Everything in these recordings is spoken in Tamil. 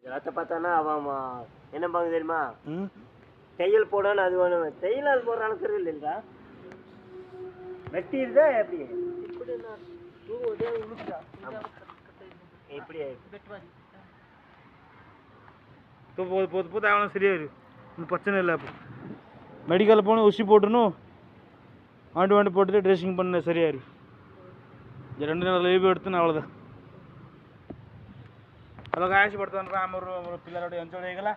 ரத்த பார்த்தானா அவன் என்ன பாங்க தெரியுமா? தையல் போடான்னு அது வேணும். தையல் அது போடுற அளவுக்கு இல்லைங்களா? வெட்டிடுதா எப்படி? இப்படி போது அவனும் சரியாயிரு. ஒன்றும் பிரச்சனை இல்லை. அப்போ மெடிக்கலில் போகணும், ஊசி போட்டணும், வாண்டு போட்டு ட்ரெஸ்ஸிங் பண்ண சரியாயிரு. 2 నెలల లీవ్ పెడుతున్నా అవ్వదు. అలాగ ఆశ పడుతుంది ଆମର ପିଲାର ଗୋଟେ ଅଞ୍ଚଳ ହେଇଗଲା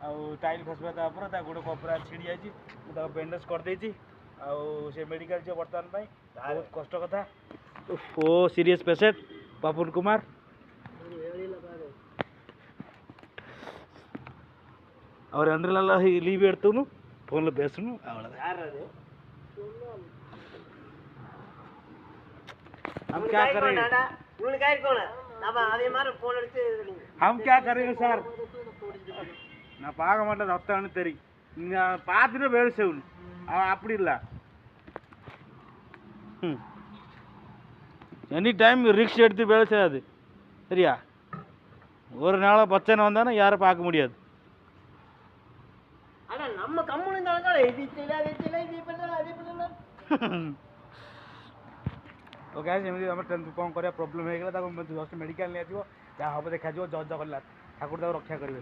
ଆଉ ଟାଇଲ୍ ଖସିବା ତାପରେ ତା ଗୋଡ଼ କପଡ଼ା ଛିଡ଼ି ଯାଇଛି। ମୁଁ ତାକୁ ବ୍ୟାଣ୍ଡେଜ୍ କରିଦେଇଛି ଆଉ ସେ ମେଡ଼ିକାଲ ଯିବ ବର୍ତ୍ତମାନ ପାଇଁ। ବହୁତ କଷ୍ଟ କଥା। ଓ ସିରିୟସ୍ ପେସେଣ୍ଟ ପାପୁନ କୁମାର। அவர் 2 நாளா லீவ் எடுத்துக்கணும், ஃபோனில் பேசணும், அவ்வளோதான்। हम क्या करें? हम क्या करेंगे சார்? நான் பார்க்க மாட்டேன், ரத்தம்னு தெரியும், நீங்கள் பார்த்துட்டு வேலை செய்யணும்। அவன் அப்படி இல்லை, எனி டைம் ரிக்ஸ் எடுத்து வேலை செய்யாது, சரியா? ஒரு நாளாக பிரச்சனை வந்தானே யாரும் பார்க்க முடியாது। நம்ம கம்முன்னு ओके एमती आम कौन कर प्रोब्लेम हो गला जस्ट मेडिकल नहीं जाए जहाँ हम देखा जज गला ठाकुर रक्षा करेंगे।